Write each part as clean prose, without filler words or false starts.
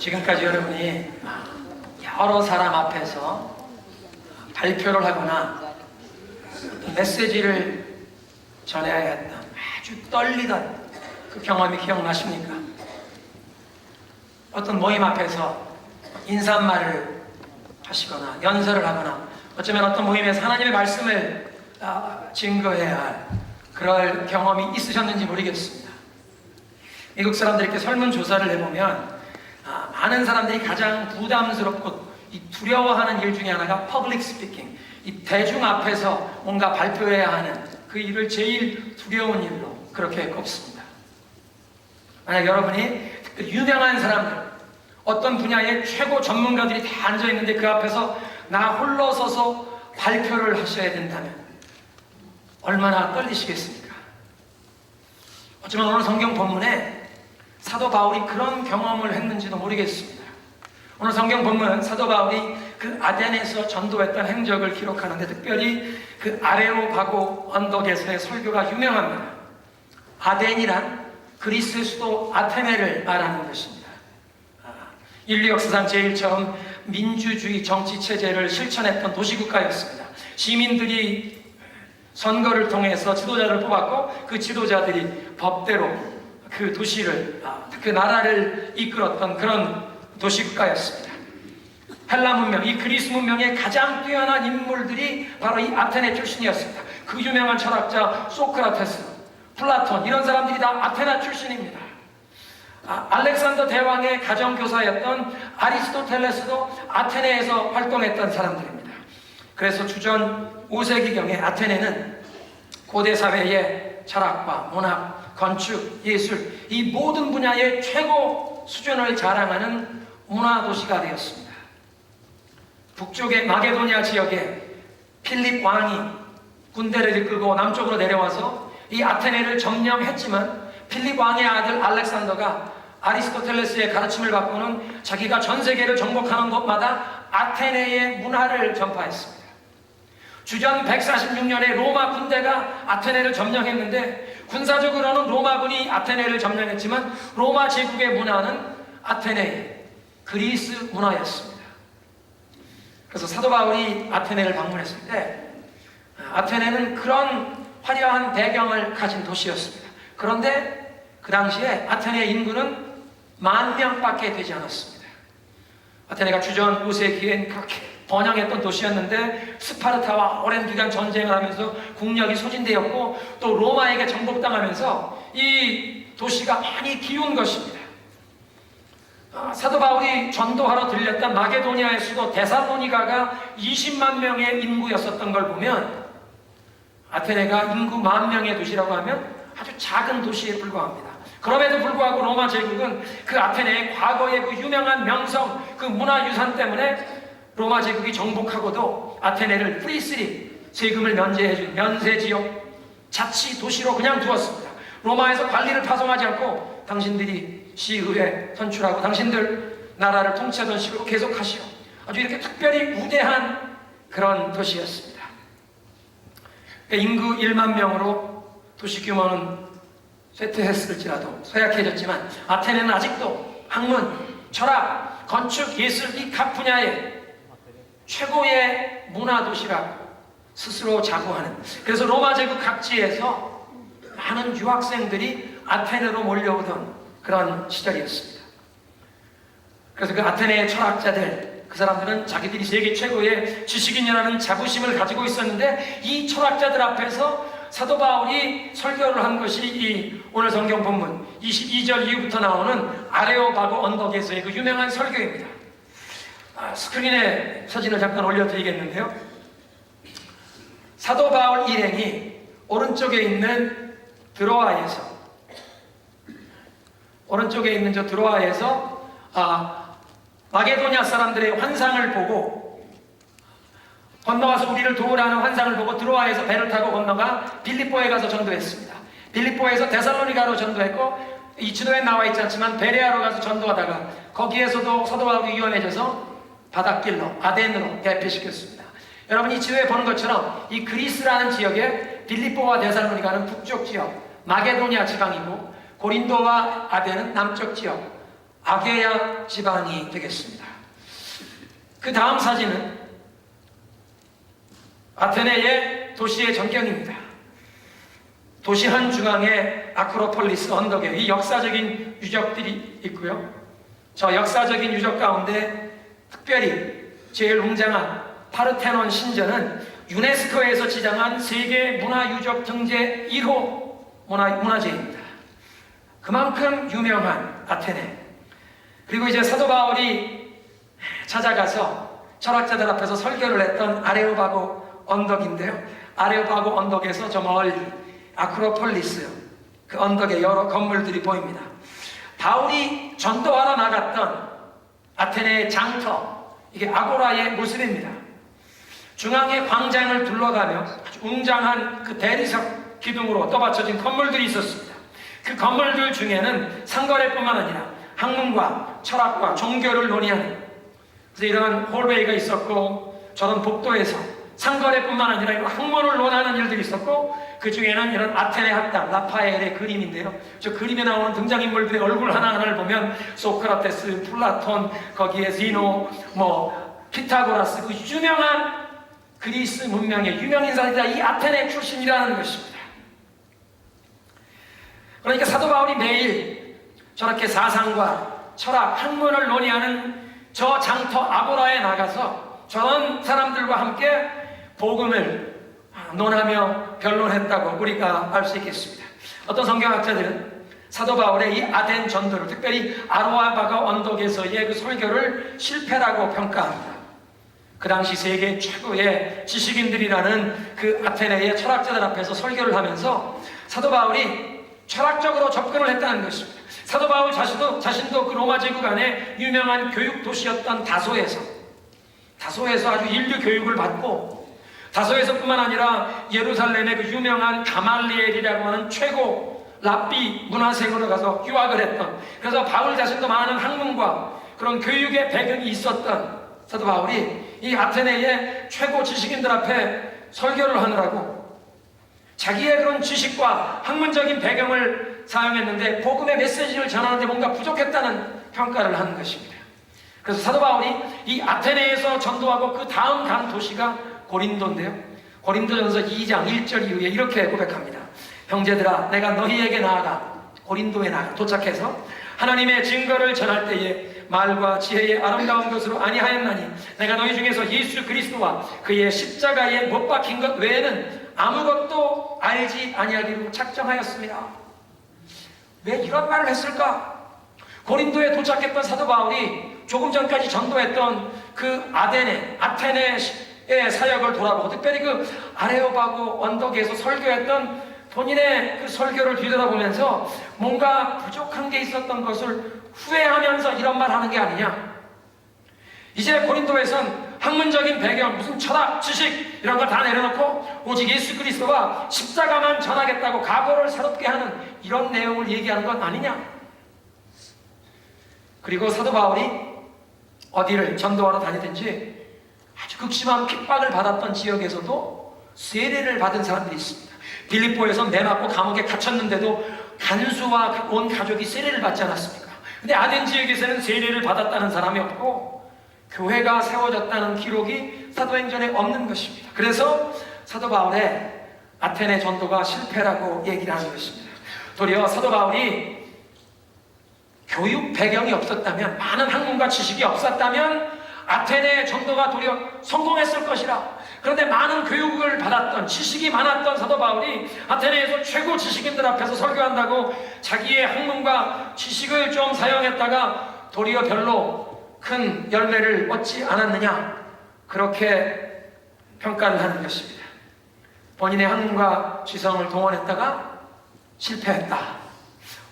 지금까지 여러분이 여러 사람 앞에서 발표를 하거나 메시지를 전해야 했던 아주 떨리던 그 경험이 기억나십니까? 어떤 모임 앞에서 인사말을 하시거나 연설을 하거나 어쩌면 어떤 모임에서 하나님의 말씀을 증거해야 할 그럴 경험이 있으셨는지 모르겠습니다. 미국 사람들이 이렇게 설문조사를 해보면 많은 사람들이 가장 부담스럽고 두려워하는 일 중에 하나가 퍼블릭 스피킹, 이 대중 앞에서 뭔가 발표해야 하는 그 일을 제일 두려운 일로 그렇게 꼽습니다. 만약 여러분이 유명한 사람들, 어떤 분야의 최고 전문가들이 다 앉아있는데 그 앞에서 나 홀로 서서 발표를 하셔야 된다면 얼마나 떨리시겠습니까? 어쩌면 오늘 성경 본문에 사도 바울이 그런 경험을 했는지도 모르겠습니다. 오늘 성경 본문은 사도 바울이 그 아덴에서 전도했던 행적을 기록하는데 특별히 그 아레오바고 언덕에서의 설교가 유명합니다. 아덴이란 그리스 수도 아테네를 말하는 것입니다. 인류 역사상 제일 처음 민주주의 정치 체제를 실천했던 도시국가였습니다. 시민들이 선거를 통해서 지도자를 뽑았고 그 지도자들이 법대로 그 도시를, 그 나라를 이끌었던 그런 도시국가였습니다. 헬라 문명, 이 그리스 문명의 가장 뛰어난 인물들이 바로 이 아테네 출신이었습니다. 그 유명한 철학자 소크라테스, 플라톤 이런 사람들이 다 아테네 출신입니다. 알렉산더 대왕의 가정교사였던 아리스토텔레스도 아테네에서 활동했던 사람들입니다. 그래서 주전 5세기경에 아테네는 고대 사회의 철학과 문학, 건축, 예술 이 모든 분야의 최고 수준을 자랑하는 문화도시가 되었습니다. 북쪽의 마게도니아 지역에 필립 왕이 군대를 이끌고 남쪽으로 내려와서 이 아테네를 점령했지만 필립 왕의 아들 알렉산더가 아리스토텔레스의 가르침을 받고는 자기가 전 세계를 정복하는 곳마다 아테네의 문화를 전파했습니다. 주전 146년에 로마 군대가 아테네를 점령했는데 군사적으로는 로마군이 아테네를 점령했지만 로마 제국의 문화는 아테네의 그리스 문화였습니다. 그래서 사도 바울이 아테네를 방문했을 때 아테네는 그런 화려한 배경을 가진 도시였습니다. 그런데 그 당시에 아테네 인구는 10,000명밖에 되지 않았습니다. 아테네가 주전 5세기엔 그렇게 번영했던 도시였는데 스파르타와 오랜 기간 전쟁을 하면서 국력이 소진되었고 또 로마에게 정복당하면서 이 도시가 많이 기운 것입니다. 사도 바울이 전도하러 들렸던 마게도니아의 수도 데살로니가가 20만 명의 인구였었던 걸 보면 아테네가 인구 10,000명의 도시라고 하면 아주 작은 도시에 불과합니다. 그럼에도 불구하고 로마 제국은 그 아테네의 과거의 그 유명한 명성, 그 문화유산 때문에 로마 제국이 정복하고도 아테네를 프리시리, 세금을 면제해준 면세지역 자치 도시로 그냥 두었습니다. 로마에서 관리를 파송하지 않고 당신들이 시의회 선출하고 당신들 나라를 통치하던 식으로 계속하시오. 아주 이렇게 특별히 우대한 그런 도시였습니다. 인구 1만 명으로 도시 규모는 쇠퇴했을지라도 쇠약해졌지만 아테네는 아직도 학문, 철학, 건축, 예술 이 각 분야의 최고의 문화도시라고 스스로 자부하는, 그래서 로마 제국 각지에서 많은 유학생들이 아테네로 몰려오던 그런 시절이었습니다. 그래서 그 아테네의 철학자들, 그 사람들은 자기들이 세계 최고의 지식인이라는 자부심을 가지고 있었는데 이 철학자들 앞에서 사도 바울이 설교를 한 것이 이 오늘 성경 본문 22절 이후부터 나오는 아레오바고 언덕에서의 그 유명한 설교입니다. 스크린에 사진을 잠깐 올려드리겠는데요. 사도 바울 일행이 오른쪽에 있는 드로아에서 마게도니아 사람들의 환상을 보고 건너와서 우리를 도우라는 환상을 보고 드로아에서 배를 타고 건너가 빌립보에 가서 전도했습니다. 빌립보에서 데살로니가로 전도했고 이 지도에 나와 있지 않지만 베레아로 가서 전도하다가 거기에서도 사도 바울이 위험해져서 바닷길로 아덴으로 대피시켰습니다. 여러분 이 지도에 보는 것처럼 이 그리스라는 지역에 빌립보와 데살로니가는 북쪽 지역 마게도니아 지방이고 고린도와 아덴은 남쪽 지역 아게야 지방이 되겠습니다. 그 다음 사진은 아테네의 도시의 전경입니다. 도시 한중앙에 아크로폴리스 언덕에 이 역사적인 유적들이 있고요. 저 역사적인 유적 가운데 특별히 제일 웅장한 파르테논 신전은 유네스코에서 지정한 세계 문화유적 등재 1호 문화재입니다. 그만큼 유명한 아테네. 그리고 이제 사도 바울이 찾아가서 철학자들 앞에서 설교를 했던 아레오바고 언덕인데요. 아레오바고 언덕에서 저 멀리 아크로폴리스 그 언덕에 여러 건물들이 보입니다. 바울이 전도하러 나갔던 아테네의 장터, 이게 아고라의 모습입니다. 중앙에 광장을 둘러가며 아주 웅장한 그 대리석 기둥으로 떠받쳐진 건물들이 있었습니다. 그 건물들 중에는 상거래뿐만 아니라 학문과 철학과 종교를 논의하는, 그래서 이런 홀웨이가 있었고, 저런 복도에서 상거래뿐만 아니라 이런 학문을 논하는 일들이 있었고, 그 중에는 이런 아테네 학당 라파엘의 그림인데요. 저 그림에 나오는 등장인물들의 얼굴 하나하나를 보면 소크라테스, 플라톤, 거기에 지노, 피타고라스, 그 유명한 그리스 문명의 유명 인사들이 다 이 아테네 출신이라는 것입니다. 그러니까 사도 바울이 매일 저렇게 사상과 철학, 학문을 논의하는 저 장터 아고라에 나가서 저런 사람들과 함께 복음을 논하며 변론했다고 우리가 알 수 있겠습니다. 어떤 성경학자들은 사도 바울의 이 아덴 전도를, 특별히 아로아바가 언덕에서의 그 설교를 실패라고 평가합니다. 그 당시 세계 최고의 지식인들이라는 그 아테네의 철학자들 앞에서 설교를 하면서 사도 바울이 철학적으로 접근을 했다는 것입니다. 사도 바울 자신도 그 로마 제국 안에 유명한 교육 도시였던 다소에서 아주 인류 교육을 받고, 다소에서뿐만 아니라 예루살렘의 그 유명한 가말리엘이라고 하는 최고 랍비 문화생으로 가서 유학을 했던, 그래서 바울 자신도 많은 학문과 그런 교육의 배경이 있었던 사도 바울이 이 아테네의 최고 지식인들 앞에 설교를 하느라고 자기의 그런 지식과 학문적인 배경을 사용했는데 복음의 메시지를 전하는데 뭔가 부족했다는 평가를 하는 것입니다. 그래서 사도 바울이 이 아테네에서 전도하고 그 다음 간 도시가 고린도인데요. 고린도전서 2장 1절 이후에 이렇게 고백합니다. 형제들아, 내가 너희에게 나아가 고린도에 도착해서 하나님의 증거를 전할 때에 말과 지혜의 아름다운 것으로 아니하였나니 내가 너희 중에서 예수 그리스도와 그의 십자가에 못 박힌 것 외에는 아무것도 알지 아니하기로 작정하였습니다. 왜 이런 말을 했을까? 고린도에 도착했던 사도 바울이 조금 전까지 전도했던 그 아테네의 사역을 돌아보고, 특별히 그 아레오바고 언덕에서 설교했던 본인의 그 설교를 뒤돌아보면서 뭔가 부족한 게 있었던 것을 후회하면서 이런 말 하는 게 아니냐. 이제 고린도에선 학문적인 배경, 무슨 철학, 지식 이런 걸 다 내려놓고 오직 예수 그리스도와 십자가만 전하겠다고 각오를 새롭게 하는 이런 내용을 얘기하는 건 아니냐. 그리고 사도 바울이 어디를 전도하러 다니든지 아주 극심한 핍박을 받았던 지역에서도 세례를 받은 사람들이 있습니다. 빌립보에서 매 맞고 감옥에 갇혔는데도 간수와 온 가족이 세례를 받지 않았습니까? 근데 아덴 지역에서는 세례를 받았다는 사람이 없고 교회가 세워졌다는 기록이 사도행전에 없는 것입니다. 그래서 사도 바울의 아테네 전도가 실패라고 얘기를 하는 것입니다. 도리어 사도 바울이 교육 배경이 없었다면, 많은 학문과 지식이 없었다면 아테네 전도가 도리어 성공했을 것이라. 그런데 많은 교육을 받았던, 지식이 많았던 사도 바울이 아테네에서 최고 지식인들 앞에서 설교한다고 자기의 학문과 지식을 좀 사용했다가 도리어 별로 큰 열매를 얻지 않았느냐, 그렇게 평가를 하는 것입니다. 본인의 학문과 지성을 동원했다가 실패했다.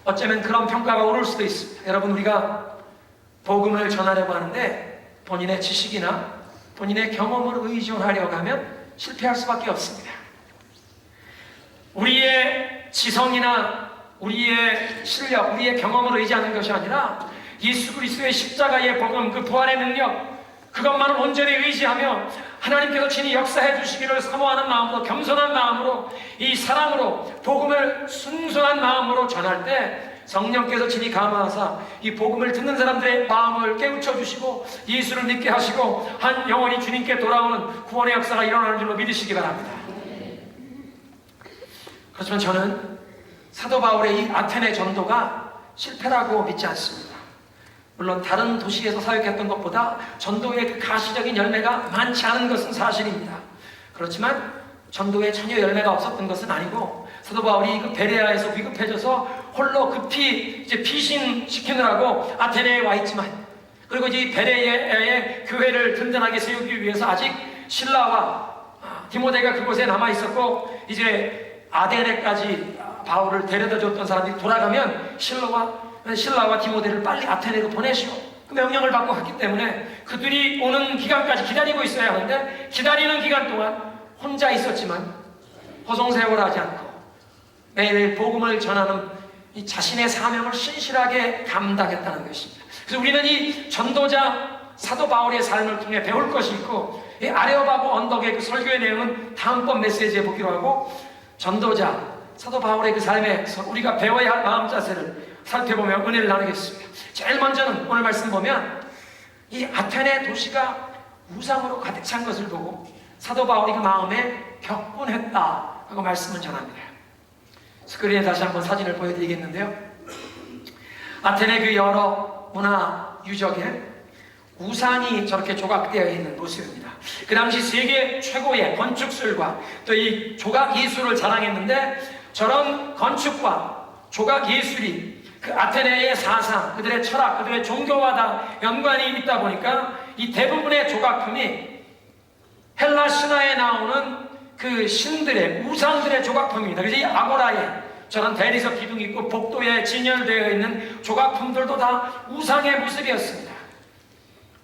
어쩌면 그런 평가가 오를 수도 있습니다. 여러분, 우리가 복음을 전하려고 하는데 본인의 지식이나 본인의 경험을 의존하려고 하면 실패할 수밖에 없습니다. 우리의 지성이나 우리의 실력, 우리의 경험을 의지하는 것이 아니라 예수 그리스도의 십자가의 복음, 그 부활의 능력, 그것만을 온전히 의지하며 하나님께서 친히 역사해 주시기를 사모하는 마음으로, 겸손한 마음으로, 이 사랑으로 복음을 순수한 마음으로 전할 때 성령께서 친히 감화하사 이 복음을 듣는 사람들의 마음을 깨우쳐 주시고 예수를 믿게 하시고 한 영혼이 주님께 돌아오는 구원의 역사가 일어나는 줄로 믿으시기 바랍니다. 그렇지만 저는 사도 바울의 이 아테네 전도가 실패라고 믿지 않습니다. 물론 다른 도시에서 사역했던 것보다 전도의 그 가시적인 열매가 많지 않은 것은 사실입니다. 그렇지만 전도에 전혀 열매가 없었던 것은 아니고 사도 바울이 그 베레아에서 위급해져서 홀로 급히 이제 피신시키느라고 아테네에 와 있지만, 그리고 이제 베레아의 교회를 든든하게 세우기 위해서 아직 실라와 디모데가 그곳에 남아 있었고, 이제 아테네까지 바울을 데려다 줬던 사람들이 돌아가면 신라와 디모데를 빨리 아테네로 보내시오, 그 명령을 받고 갔기 때문에 그들이 오는 기간까지 기다리고 있어야 하는데, 기다리는 기간 동안 혼자 있었지만 허송세월하지 않고 매일 복음을 전하는 이 자신의 사명을 신실하게 감당했다는 것입니다. 그래서 우리는 이 전도자 사도 바울의 삶을 통해 배울 것이 있고, 이 아레오바고 언덕의 그 설교의 내용은 다음번 메시지에 보기로 하고, 전도자 사도 바울의 그 삶에서 우리가 배워야 할 마음 자세를 살펴보며 은혜를 나누겠습니다. 제일 먼저는 오늘 말씀 보면 이 아테네 도시가 우상으로 가득 찬 것을 보고 사도 바울이 그 마음에 격분했다 하고 말씀을 전합니다. 스크린에 다시 한번 사진을 보여드리겠는데요, 아테네 그 여러 문화 유적에 우상이 저렇게 조각되어 있는 모습입니다. 그 당시 세계 최고의 건축술과 또 이 조각 예술을 자랑했는데, 저런 건축과 조각 예술이 그 아테네의 사상, 그들의 철학, 그들의 종교와 다 연관이 있다 보니까 이 대부분의 조각품이 헬라 신화에 나오는 그 신들의, 우상들의 조각품입니다. 그래서 이 아고라에 저런 대리석 기둥이 있고 복도에 진열되어 있는 조각품들도 다 우상의 모습이었습니다.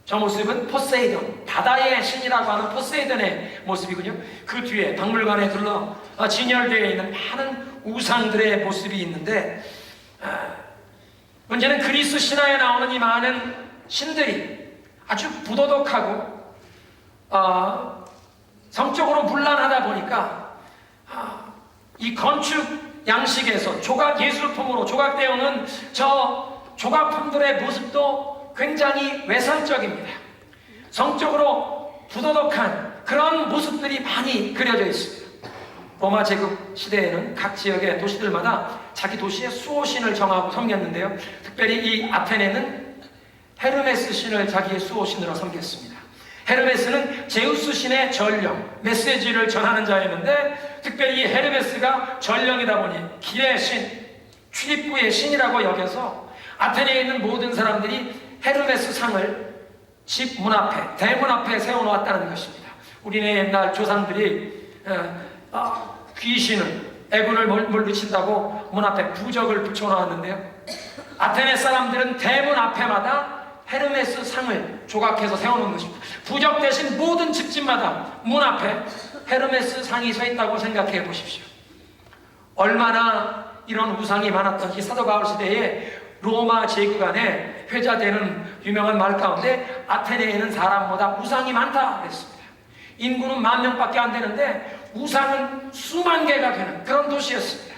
저 모습은 포세이돈, 바다의 신이라고 하는 포세이돈의 모습이군요. 그 뒤에 박물관에 둘러 진열되어 있는 많은 우상들의 모습이 있는데, 문제는 그리스 신화에 나오는 이 많은 신들이 아주 부도덕하고 성적으로 문란하다 보니까 이 건축 양식에서 조각 예술품으로 조각되어 오는 저 조각품들의 모습도 굉장히 외설적입니다. 성적으로 부도덕한 그런 모습들이 많이 그려져 있습니다. 로마 제국 시대에는 각 지역의 도시들마다 자기 도시의 수호신을 정하고 섬겼는데요, 특별히 이 아테네는 헤르메스 신을 자기의 수호신으로 섬겼습니다. 헤르메스는 제우스 신의 전령, 메시지를 전하는 자였는데, 특별히 이 헤르메스가 전령이다 보니 길의 신, 출입구의 신이라고 여겨서 아테네에 있는 모든 사람들이 헤르메스 상을 집 문 앞에, 대문 앞에 세워놓았다는 것입니다. 우리네 옛날 조상들이 귀신을, 애군을 물리친다고 문 앞에 부적을 붙여놓았는데요, 아테네 사람들은 대문 앞에마다 헤르메스 상을 조각해서 세워놓은 것입니다. 부적 대신 모든 집집마다 문 앞에 헤르메스 상이 서 있다고 생각해 보십시오. 얼마나 이런 우상이 많았던지. 사도 바울 시대에 로마 제국 안에 회자되는 유명한 말 가운데 아테네에는 사람보다 우상이 많다 그랬습니다. 인구는 10,000명밖에 안 되는데 우상은 수만 개가 되는 그런 도시였습니다.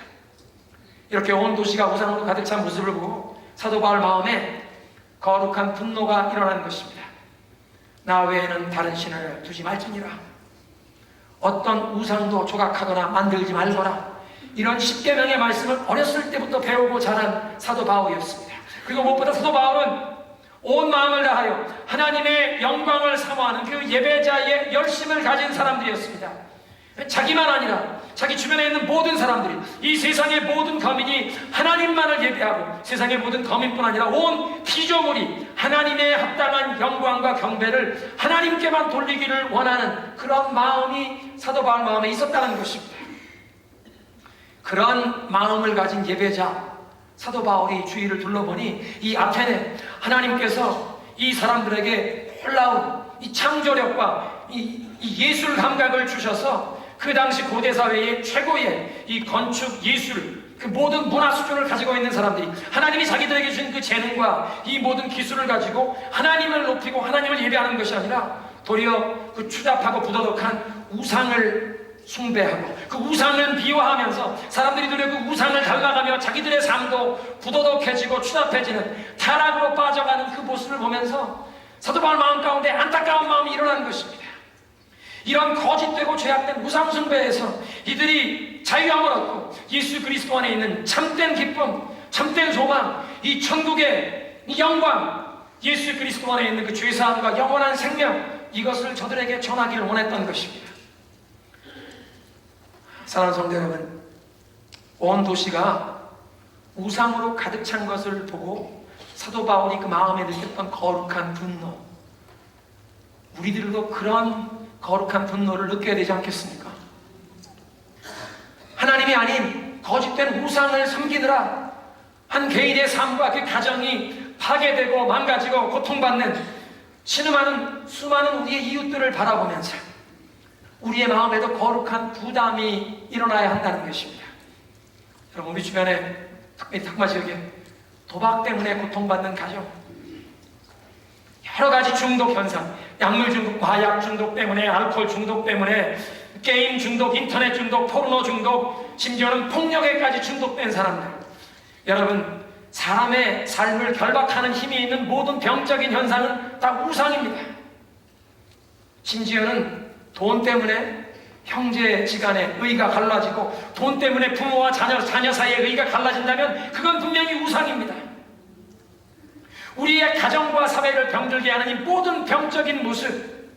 이렇게 온 도시가 우상으로 가득 찬 모습을 보고 사도 바울 마음에 거룩한 분노가 일어난 것입니다. 나 외에는 다른 신을 두지 말지니라. 어떤 우상도 조각하거나 만들지 말거라. 이런 10계명의 말씀을 어렸을 때부터 배우고 자란 사도 바울이었습니다. 그리고 무엇보다 사도 바울은 온 마음을 다하여 하나님의 영광을 사모하는 그 예배자의 열심을 가진 사람들이었습니다. 자기만 아니라 자기 주변에 있는 모든 사람들이, 이 세상의 모든 거민이 하나님만을 예배하고 세상의 모든 거민뿐 아니라 온 피조물이 하나님의 합당한 영광과 경배를 하나님께만 돌리기를 원하는 그런 마음이 사도 바울 마음에 있었다는 것입니다. 그런 마음을 가진 예배자 사도 바울이 주위를 둘러보니 이 아테네, 하나님께서 이 사람들에게 놀라운 이 창조력과 이 예술 감각을 주셔서 그 당시 고대 사회의 최고의 이 건축 예술, 그 모든 문화 수준을 가지고 있는 사람들이 하나님이 자기들에게 주신 그 재능과 이 모든 기술을 가지고 하나님을 높이고 하나님을 예배하는 것이 아니라 도리어 그 추잡하고 부도덕한 우상을 숭배하고 그 우상을 미워하면서 사람들이 눈에 그 우상을 닮아가며 자기들의 삶도 부도덕해지고 추잡해지는 타락으로 빠져가는 그 모습을 보면서 사도 바울 마음 가운데 안타까운 마음이 일어난 것입니다. 이런 거짓되고 죄악된 우상 숭배에서 이들이 자유함을 얻고 예수 그리스도 안에 있는 참된 기쁨, 참된 소망, 이 천국의 이 영광, 예수 그리스도 안에 있는 그 죄사함과 영원한 생명, 이것을 저들에게 전하기를 원했던 것입니다. 사랑하는 성도 여러분, 온 도시가 우상으로 가득 찬 것을 보고 사도 바울이 그 마음에 느꼈던 거룩한 분노, 우리들도 그런 거룩한 분노를 느껴야 되지 않겠습니까? 하나님이 아닌 거짓된 우상을 섬기느라 한 개인의 삶과 그 가정이 파괴되고 망가지고 고통받는 신음하는 수많은 우리의 이웃들을 바라보면서 우리의 마음에도 거룩한 부담이 일어나야 한다는 것입니다. 여러분, 우리 주변에 특히 탁마 지역에 도박 때문에 고통받는 가정, 여러 가지 중독 현상, 약물 중독, 마약 중독 때문에, 알코올 중독 때문에, 게임 중독, 인터넷 중독, 포르노 중독, 심지어는 폭력에까지 중독된 사람들. 여러분, 사람의 삶을 결박하는 힘이 있는 모든 병적인 현상은 다 우상입니다. 심지어는 돈 때문에 형제지간의 의가 갈라지고 돈 때문에 부모와 자녀 사이의 의가 갈라진다면 그건 분명히 우상입니다. 우리의 가정과 사회를 병들게 하는 이 모든 병적인 모습,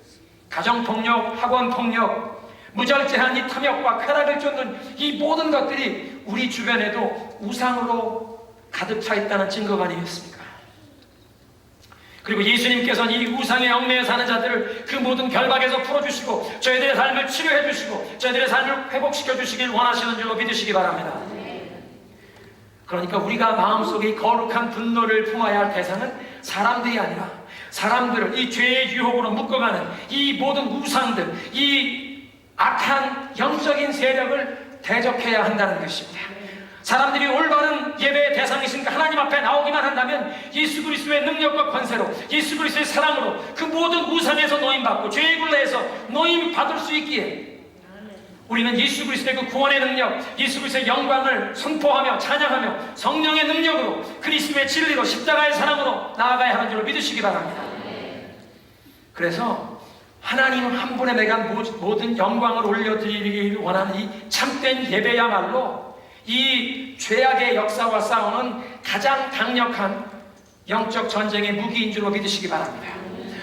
가정폭력, 학원폭력, 무절제한 이 탐욕과 쾌락을 쫓는 이 모든 것들이 우리 주변에도 우상으로 가득 차 있다는 증거가 아니겠습니까? 그리고 예수님께서는 이 우상에 얽매여 사는 자들을 그 모든 결박에서 풀어주시고 저희들의 삶을 치료해 주시고 저희들의 삶을 회복시켜 주시길 원하시는 줄로 믿으시기 바랍니다. 그러니까 우리가 마음속에 이 거룩한 분노를 품어야 할 대상은 사람들이 아니라 사람들을 이 죄의 유혹으로 묶어가는 이 모든 우상들, 이 악한 영적인 세력을 대적해야 한다는 것입니다. 사람들이 올바른 예배의 대상이신가 하나님 앞에 나오기만 한다면 예수 그리스도의 능력과 권세로, 예수 그리스도의 사랑으로 그 모든 우상에서 노임받고 죄의 굴레에서 노임받을 수 있기에 우리는 예수 그리스도의 그 구원의 능력, 예수 그리스도의 영광을 선포하며 찬양하며 성령의 능력으로 그리스도의 진리로 십자가의 사랑으로 나아가야 하는 줄로 믿으시기 바랍니다. 그래서 하나님 한 분에 매간 모든 영광을 올려드리기 원하는 이 참된 예배야말로 이 죄악의 역사와 싸우는 가장 강력한 영적 전쟁의 무기인 줄로 믿으시기 바랍니다.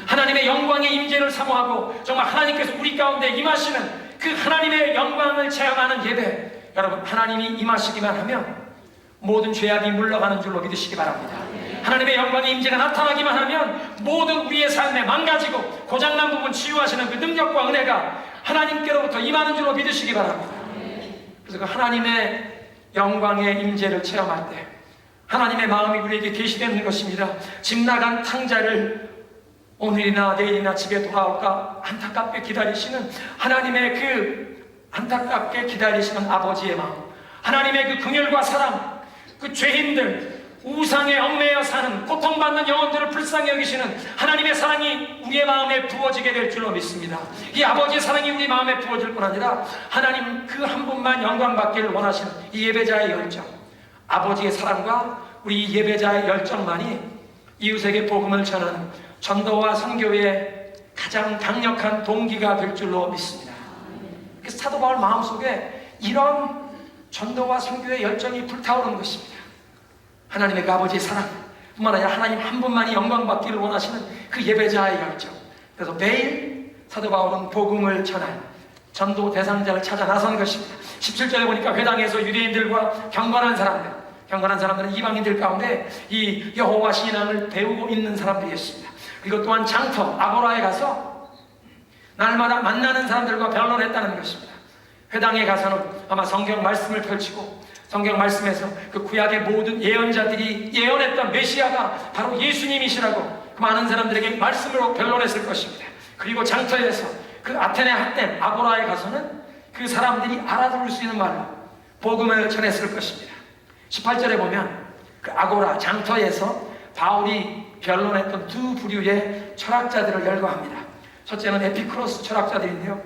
하나님의 영광의 임재를 사모하고 정말 하나님께서 우리 가운데 임하시는 그 하나님의 영광을 체험하는 예배, 여러분, 하나님이 임하시기만 하면 모든 죄악이 물러가는 줄로 믿으시기 바랍니다. 하나님의 영광의 임재가 나타나기만 하면 모든 우리의 삶에 망가지고 고장난 부분 치유하시는 그 능력과 은혜가 하나님께로부터 임하는 줄로 믿으시기 바랍니다. 그래서 그 하나님의 영광의 임재를 체험할 때 하나님의 마음이 우리에게 계시되는 것입니다. 집 나간 탕자를 오늘이나 내일이나 집에 돌아올까 안타깝게 기다리시는 하나님의 그 안타깝게 기다리시는 아버지의 마음, 하나님의 그 긍휼과 사랑, 그 죄인들, 우상에 얽매여 사는 고통받는 영혼들을 불쌍히 여기시는 하나님의 사랑이 우리의 마음에 부어지게 될 줄로 믿습니다. 이 아버지의 사랑이 우리 마음에 부어질 뿐 아니라 하나님 그 한 분만 영광받기를 원하시는 이 예배자의 열정, 아버지의 사랑과 우리 예배자의 열정만이 이웃에게 복음을 전하는 전도와 선교의 가장 강력한 동기가 될 줄로 믿습니다. 그래서 사도 바울 마음속에 이런 전도와 선교의 열정이 불타오르는 것입니다. 하나님의 그 아버지의 사랑 뿐만 아니라 하나님 한 분만이 영광받기를 원하시는 그 예배자의 열정. 그래서 매일 사도 바울은 복음을 전할 전도 대상자를 찾아 나선 것입니다. 17절에 보니까 회당에서 유대인들과 경건한 사람들은 이방인들 가운데 이 여호와 신앙을 배우고 있는 사람들이었습니다. 그리고 또한 장터 아고라에 가서 날마다 만나는 사람들과 변론했다는 것입니다. 회당에 가서는 아마 성경 말씀을 펼치고 성경 말씀에서 그 구약의 모든 예언자들이 예언했던 메시아가 바로 예수님이시라고 그 많은 사람들에게 말씀으로 변론했을 것입니다. 그리고 장터에서 그 아테네 핫댐 아고라에 가서는 그 사람들이 알아들을 수 있는 말로 복음을 전했을 것입니다. 18절에 보면 그 아고라 장터에서 바울이 변론했던 두 부류의 철학자들을 열거합니다. 첫째는 에피쿠로스 철학자들인데요,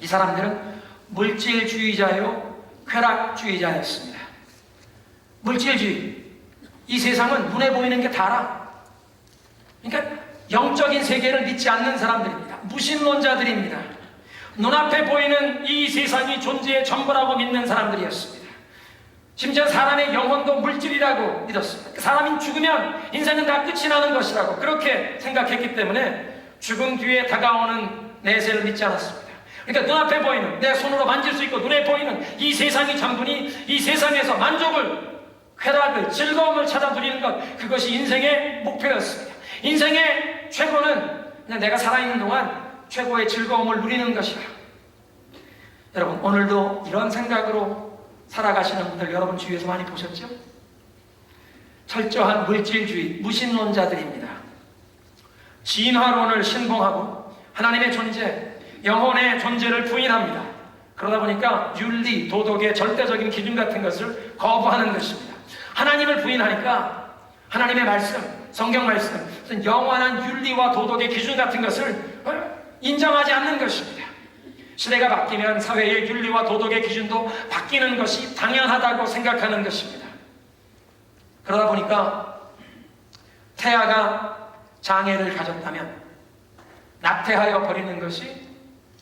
이 사람들은 물질주의자요, 쾌락주의자였습니다. 물질주의. 이 세상은 눈에 보이는 게 다라. 그러니까 영적인 세계를 믿지 않는 사람들입니다. 무신론자들입니다. 눈앞에 보이는 이 세상이 존재의 전부라고 믿는 사람들이었습니다. 심지어 사람의 영혼도 물질이라고 믿었습니다. 사람이 죽으면 인생은 다 끝이 나는 것이라고 그렇게 생각했기 때문에 죽음 뒤에 다가오는 내세를 믿지 않았습니다. 그러니까 눈앞에 보이는, 내 손으로 만질 수 있고 눈에 보이는 이 세상이 전부니 이 세상에서 만족을, 쾌락을, 즐거움을 찾아 누리는 것, 그것이 인생의 목표였습니다. 인생의 최고는 그냥 내가 살아있는 동안 최고의 즐거움을 누리는 것이라. 여러분, 오늘도 이런 생각으로 살아가시는 분들 여러분 주위에서 많이 보셨죠? 철저한 물질주의, 무신론자들입니다. 진화론을 신봉하고 하나님의 존재, 영혼의 존재를 부인합니다. 그러다 보니까 윤리, 도덕의 절대적인 기준 같은 것을 거부하는 것입니다. 하나님을 부인하니까 하나님의 말씀, 성경 말씀, 영원한 윤리와 도덕의 기준 같은 것을 인정하지 않는 것입니다. 시대가 바뀌면 사회의 윤리와 도덕의 기준도 바뀌는 것이 당연하다고 생각하는 것입니다. 그러다 보니까 태아가 장애를 가졌다면 낙태하여 버리는 것이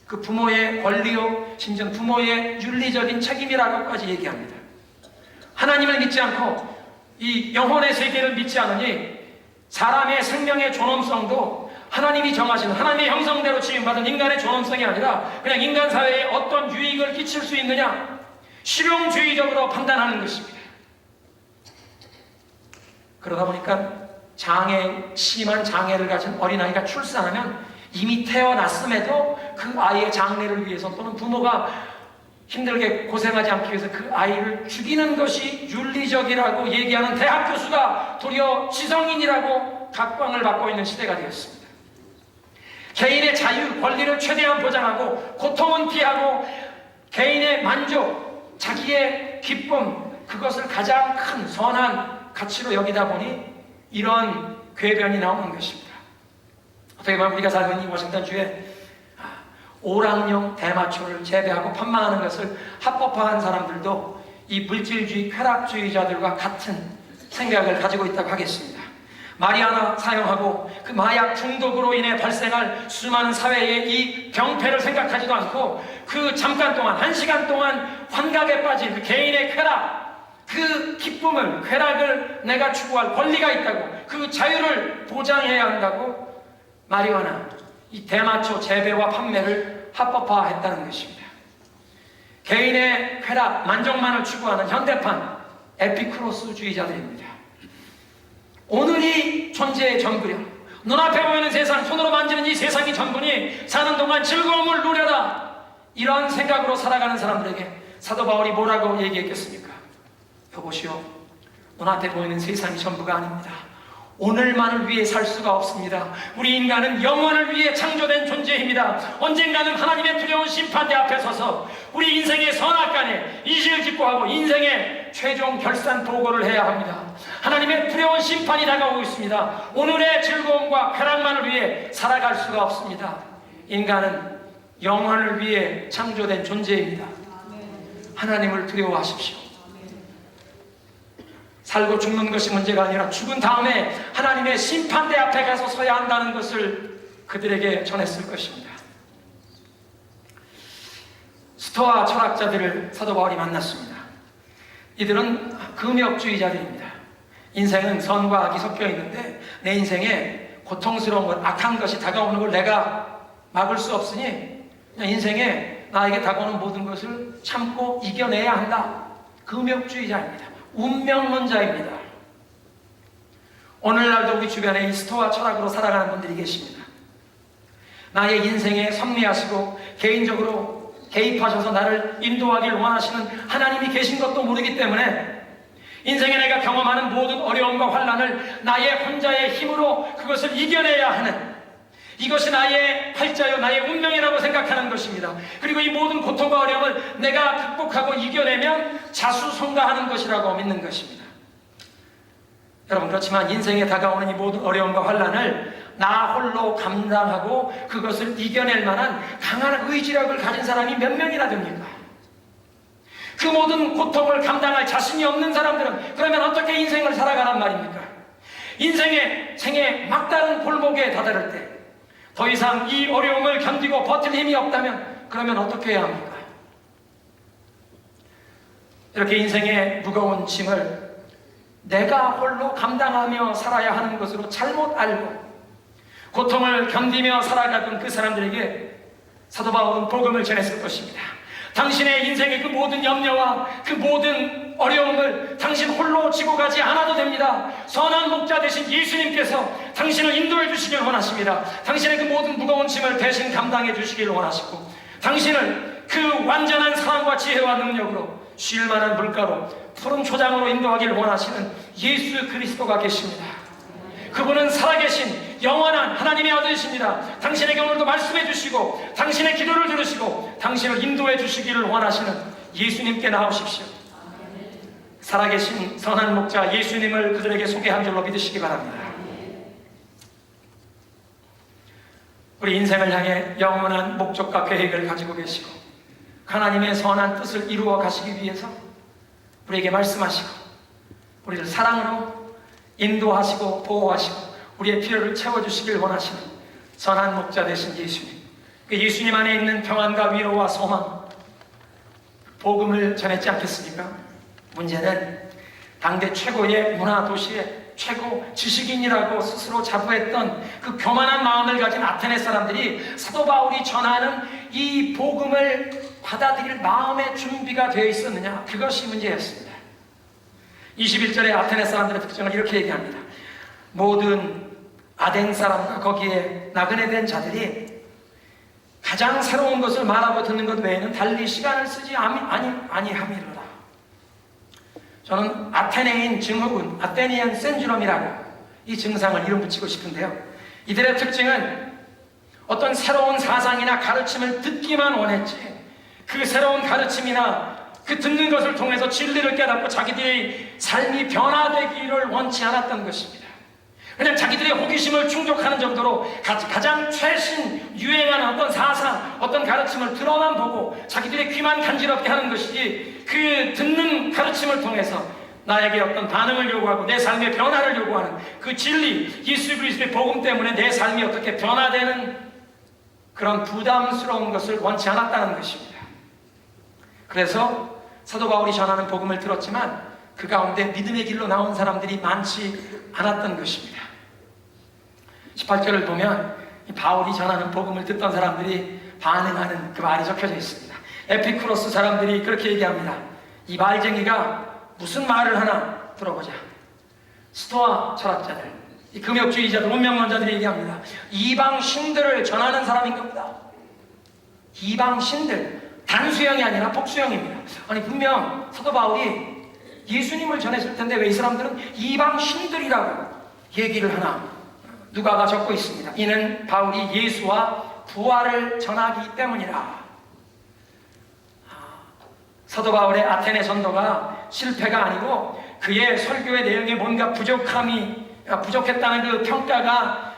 그 부모의 권리요, 심지어 부모의 윤리적인 책임이라고까지 얘기합니다. 하나님을 믿지 않고 이 영혼의 세계를 믿지 않으니 사람의 생명의 존엄성도 하나님이 정하신 하나님의 형성대로 지음받은 인간의 존엄성이 아니라 그냥 인간 사회에 어떤 유익을 끼칠 수 있느냐, 실용주의적으로 판단하는 것입니다. 그러다 보니까 심한 장애를 가진 어린아이가 출산하면 이미 태어났음에도 그 아이의 장래를 위해서 또는 부모가 힘들게 고생하지 않기 위해서 그 아이를 죽이는 것이 윤리적이라고 얘기하는 대학 교수가 도리어 지성인이라고 각광을 받고 있는 시대가 되었습니다. 개인의 자유, 권리를 최대한 보장하고 고통은 피하고 개인의 만족, 자기의 기쁨, 그것을 가장 큰 선한 가치로 여기다 보니 이런 궤변이 나오는 것입니다. 어떻게 보면 우리가 살고 이 워싱턴주에 오락용 대마초를 재배하고 판매하는 것을 합법화한 사람들도 이 물질주의, 쾌락주의자들과 같은 생각을 가지고 있다고 하겠습니다. 마리아나 사용하고 그 마약 중독으로 인해 발생할 수많은 사회의 이 병폐를 생각하지도 않고 그 잠깐 동안, 1시간 동안 환각에 빠진 그 개인의 쾌락, 그 기쁨을, 쾌락을 내가 추구할 권리가 있다고, 그 자유를 보장해야 한다고 마리아나, 이 대마초 재배와 판매를 합법화했다는 것입니다. 개인의 쾌락, 만족만을 추구하는 현대판 에피쿠로스주의자들입니다. 오늘이 존재의 전부려. 눈앞에 보이는 세상, 손으로 만지는 이 세상이 전부니 사는 동안 즐거움을 누려라. 이런 생각으로 살아가는 사람들에게 사도 바울이 뭐라고 얘기했겠습니까? 여보시오, 눈앞에 보이는 세상이 전부가 아닙니다. 오늘만을 위해 살 수가 없습니다. 우리 인간은 영원을 위해 창조된 존재입니다. 언젠가는 하나님의 두려운 심판대 앞에 서서 우리 인생의 선악간에 이직을 짓고 하고 인생의 최종 결산 보고를 해야 합니다. 하나님의 두려운 심판이 다가오고 있습니다. 오늘의 즐거움과 쾌락만을 위해 살아갈 수가 없습니다. 인간은 영원을 위해 창조된 존재입니다. 하나님을 두려워하십시오. 살고 죽는 것이 문제가 아니라 죽은 다음에 하나님의 심판대 앞에 가서 서야 한다는 것을 그들에게 전했을 것입니다. 스토아 철학자들을 사도 바울이 만났습니다. 이들은 금욕주의자들입니다. 인생은 선과 악이 섞여 있는데 내 인생에 고통스러운 것, 악한 것이 다가오는 걸 내가 막을 수 없으니 그냥 인생에 나에게 다가오는 모든 것을 참고 이겨내야 한다. 금욕주의자입니다. 운명론자입니다. 오늘날도 우리 주변에 이 스토아 철학으로 살아가는 분들이 계십니다. 나의 인생에 섭리하시고 개인적으로 개입하셔서 나를 인도하길 원하시는 하나님이 계신 것도 모르기 때문에 인생에 내가 경험하는 모든 어려움과 환난을 나의 혼자의 힘으로 그것을 이겨내야 하는, 이것이 나의 팔자요, 나의 운명이라고 생각하는 것입니다. 그리고 이 모든 고통과 어려움을 내가 극복하고 이겨내면 자수성가하는 것이라고 믿는 것입니다. 여러분, 그렇지만 인생에 다가오는 이 모든 어려움과 환난을 나 홀로 감당하고 그것을 이겨낼 만한 강한 의지력을 가진 사람이 몇 명이나 됩니까? 그 모든 고통을 감당할 자신이 없는 사람들은 그러면 어떻게 인생을 살아가란 말입니까? 인생의 생애 막다른 골목에 다다를 때 더 이상 이 어려움을 견디고 버틸 힘이 없다면 그러면 어떻게 해야 합니까? 이렇게 인생의 무거운 짐을 내가 홀로 감당하며 살아야 하는 것으로 잘못 알고 고통을 견디며 살아가던 그 사람들에게 사도 바울은 복음을 전했을 것입니다. 당신의 인생의 그 모든 염려와 그 모든 어려움을 당신 홀로 지고 가지 않아도 됩니다. 선한 목자 되신 예수님께서 당신을 인도해 주시길 원하십니다. 당신의 그 모든 무거운 짐을 대신 감당해 주시길 원하시고 당신을 그 완전한 사랑과 지혜와 능력으로 쉴 만한 물가로 푸른 초장으로 인도하기를 원하시는 예수 그리스도가 계십니다. 그분은 살아계신 영원한 하나님의 아들이십니다. 당신에게 오늘도 말씀해 주시고 당신의 기도를 들으시고 당신을 인도해 주시기를 원하시는 예수님께 나오십시오. 살아계신 선한 목자 예수님을 그들에게 소개한 줄로 믿으시기 바랍니다. 우리 인생을 향해 영원한 목적과 계획을 가지고 계시고 하나님의 선한 뜻을 이루어 가시기 위해서 우리에게 말씀하시고 우리를 사랑으로 인도하시고 보호하시고 우리의 필요를 채워주시길 원하시는 선한 목자 되신 예수님, 그 예수님 안에 있는 평안과 위로와 소망, 복음을 전했지 않겠습니까? 문제는 당대 최고의 문화 도시의 최고 지식인이라고 스스로 자부했던 그 교만한 마음을 가진 아테네 사람들이 사도 바울이 전하는 이 복음을 받아들일 마음의 준비가 되어 있었느냐, 그것이 문제였습니다. 21절에 아테네 사람들의 특징을 이렇게 얘기합니다. 모든 아덴 사람과 거기에 나그네 된 자들이 가장 새로운 것을 말하고 듣는 것 외에는 달리 시간을 쓰지 아니함이로라. 저는 아테네인 증후군, 아테니안 센주럼이라고 이 증상을 이름 붙이고 싶은데요. 이들의 특징은 어떤 새로운 사상이나 가르침을 듣기만 원했지 그 새로운 가르침이나 그 듣는 것을 통해서 진리를 깨닫고 자기들의 삶이 변화되기를 원치 않았던 것입니다. 그냥 자기들의 호기심을 충족하는 정도로 가장 최신 유행하는 어떤 사상, 어떤 가르침을 들어만 보고 자기들의 귀만 간지럽게 하는 것이지 그 듣는 가르침을 통해서 나에게 어떤 반응을 요구하고 내 삶의 변화를 요구하는 그 진리, 예수 그리스도의 복음 때문에 내 삶이 어떻게 변화되는 그런 부담스러운 것을 원치 않았다는 것입니다. 그래서 사도 바울이 전하는 복음을 들었지만 그 가운데 믿음의 길로 나온 사람들이 많지 않았던 것입니다. 18절을 보면 바울이 전하는 복음을 듣던 사람들이 반응하는 그 말이 적혀져 있습니다. 에피쿠로스 사람들이 그렇게 얘기합니다. 이 말쟁이가 무슨 말을 하나 들어보자. 스토아 철학자들, 이 금욕주의자들, 운명론자들이 얘기합니다. 이방 신들을 전하는 사람인 겁니다. 이방 신들, 단수형이 아니라 복수형입니다. 아니 분명 사도 바울이 예수님을 전했을 텐데 왜 이 사람들은 이방 신들이라고 얘기를 하나? 누가가 적고 있습니다. 이는 바울이 예수와 부활을 전하기 때문이라. 사도 바울의 아테네 전도가 실패가 아니고 그의 설교의 내용에 뭔가 부족했다는 그 평가가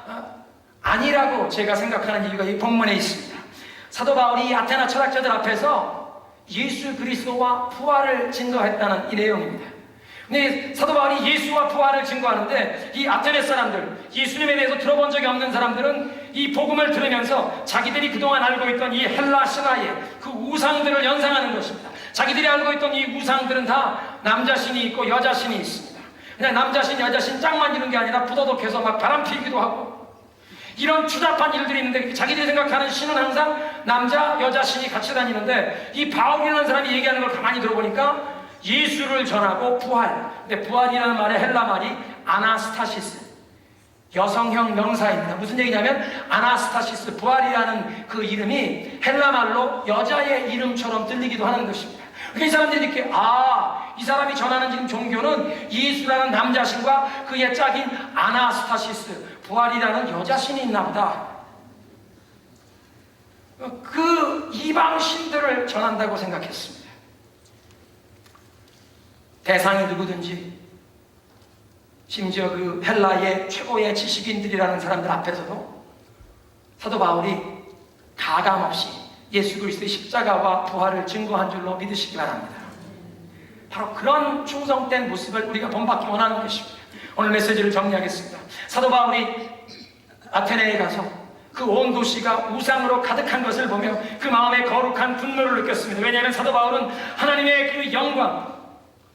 아니라고 제가 생각하는 이유가 이 본문에 있습니다. 사도 바울이 아테네 철학자들 앞에서 예수 그리스도와 부활을 증거했다는 이 내용입니다. 근데 사도 바울이 예수와 부활을 증거하는데 이 아테네 사람들, 예수님에 대해서 들어본 적이 없는 사람들은 이 복음을 들으면서 자기들이 그동안 알고 있던 이 헬라 신화의 그 우상들을 연상하는 것입니다. 자기들이 알고 있던 이 우상들은 다 남자신이 있고 여자신이 있습니다. 그냥 남자신, 여자신 짝만 이룬 게 아니라 부도덕해서 막 바람 피기도 하고 이런 추잡한 일들이 있는데 자기들이 생각하는 신은 항상 남자, 여자신이 같이 다니는데 이 바울이라는 사람이 얘기하는 걸 가만히 들어보니까 예수를 전하고 부활. 근데 부활이라는 말의 헬라 말이 아나스타시스, 여성형 명사입니다. 무슨 얘기냐면 아나스타시스, 부활이라는 그 이름이 헬라 말로 여자의 이름처럼 들리기도 하는 것입니다. 그러니까 이 사람들이 이렇게 이 사람이 전하는 지금 종교는 예수라는 남자신과 그의 짝인 아나스타시스, 부활이라는 여자신이 있나 보다. 그 이방 신들을 전한다고 생각했습니다. 대상이 누구든지, 심지어 그 헬라의 최고의 지식인들이라는 사람들 앞에서도 사도 바울이 가감없이 예수 그리스도의 십자가와 부활을 증거한 줄로 믿으시기 바랍니다. 바로 그런 충성된 모습을 우리가 본받기 원하는 것입니다. 오늘 메시지를 정리하겠습니다. 사도 바울이 아테네에 가서 그 온 도시가 우상으로 가득한 것을 보며 그 마음에 거룩한 분노를 느꼈습니다. 왜냐하면 사도 바울은 하나님의 그 영광,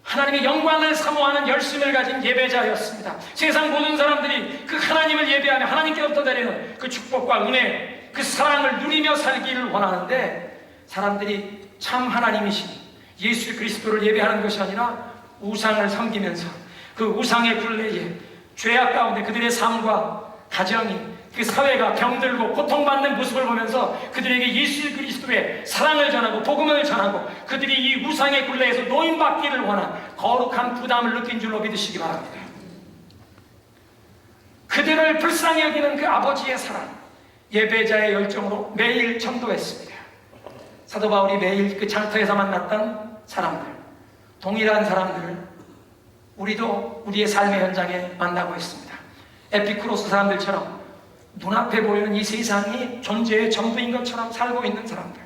하나님의 영광을 사모하는 열심을 가진 예배자였습니다. 세상 모든 사람들이 그 하나님을 예배하며 하나님께로부터 내리는 그 축복과 은혜, 그 사랑을 누리며 살기를 원하는데, 사람들이 참 하나님이신 예수 그리스도를 예배하는 것이 아니라 우상을 섬기면서 그 우상의 굴레에 죄악 가운데 그들의 삶과 가정이, 그 사회가 병들고 고통받는 모습을 보면서 그들에게 예수 그리스도의 사랑을 전하고 복음을 전하고 그들이 이 우상의 굴레에서 노임받기를 원한 거룩한 부담을 느낀 줄로 믿으시기 바랍니다. 그들을 불쌍히 여기는 그 아버지의 사랑, 예배자의 열정으로 매일 전도했습니다. 사도 바울이 매일 그 장터에서 만났던 사람들, 동일한 사람들을 우리도 우리의 삶의 현장에 만나고 있습니다. 에피쿠로스 사람들처럼 눈앞에 보이는 이 세상이 존재의 전부인 것처럼 살고 있는 사람들,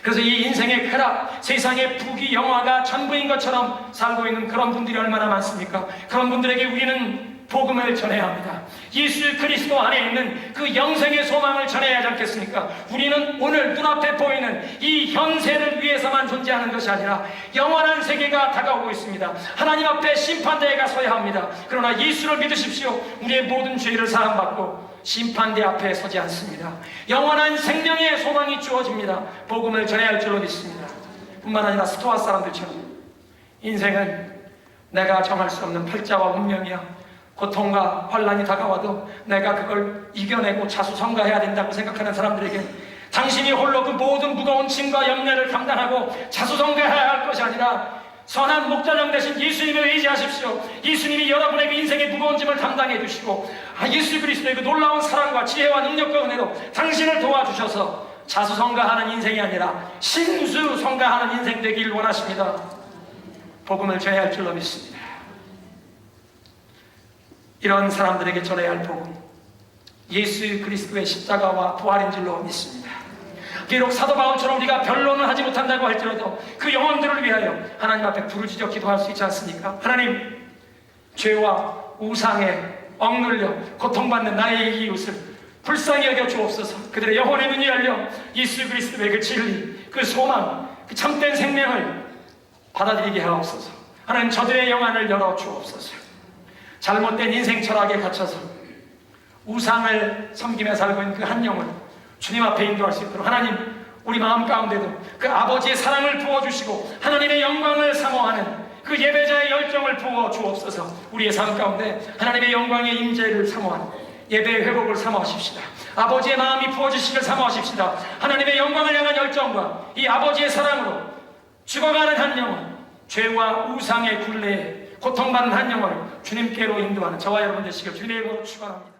그래서 이 인생의 쾌락, 세상의 부귀 영화가 전부인 것처럼 살고 있는 그런 분들이 얼마나 많습니까? 그런 분들에게 우리는 복음을 전해야 합니다. 예수 그리스도 안에 있는 그 영생의 소망을 전해야 하지 않겠습니까? 우리는 오늘 눈앞에 보이는 이 현세를 위해서만 존재하는 것이 아니라 영원한 세계가 다가오고 있습니다. 하나님 앞에 심판대에 가서야 합니다. 그러나 예수를 믿으십시오. 우리의 모든 죄를 사함받고 심판대 앞에 서지 않습니다. 영원한 생명의 소망이 주어집니다. 복음을 전해야 할 줄로 믿습니다. 뿐만 아니라 스토아 사람들처럼 인생은 내가 정할 수 없는 팔자와 운명이야, 고통과 환란이 다가와도 내가 그걸 이겨내고 자수성가해야 된다고 생각하는 사람들에게 당신이 홀로 그 모든 무거운 짐과 염려를 감당하고 자수성가해야 할 것이 아니라 선한 목자장 되신 예수님을 의지하십시오. 예수님이 여러분에게 인생의 무거운 짐을 담당해 주시고 예수 그리스도의 그 놀라운 사랑과 지혜와 능력과 은혜로 당신을 도와주셔서 자수성가하는 인생이 아니라 신수성가하는 인생 되길 원하십니다. 복음을 전해야 할 줄로 믿습니다. 이런 사람들에게 전해야 할 복음, 예수 그리스도의 십자가와 부활인 줄로 믿습니다. 비록 사도 바울처럼 우리가 변론을 하지 못한다고 할지라도 그 영혼들을 위하여 하나님 앞에 부르짖어 기도할 수 있지 않습니까? 하나님, 죄와 우상에 억눌려 고통받는 나의 이웃을 불쌍히 여겨 주옵소서. 그들의 영혼의 눈이 열려 예수 그리스도의 그 진리, 그 소망, 그 참된 생명을 받아들이게 하옵소서. 하나님, 저들의 영안을 열어 주옵소서. 잘못된 인생 철학에 갇혀서 우상을 섬기며 살고 있는 그 한 영혼 주님 앞에 인도할 수 있도록 하나님, 우리 마음 가운데도 그 아버지의 사랑을 부어주시고 하나님의 영광을 사모하는 그 예배자의 열정을 부어 주옵소서. 우리의 삶 가운데 하나님의 영광의 임재를 사모하는 예배의 회복을 사모하십시다. 아버지의 마음이 부어주시길 사모하십시다. 하나님의 영광을 향한 열정과 이 아버지의 사랑으로 죽어가는 한 영혼, 죄와 우상의 굴레에 고통받는 한 영혼을 주님께로 인도하는 저와 여러분 되시길 주님의 이름으로 축원합니다.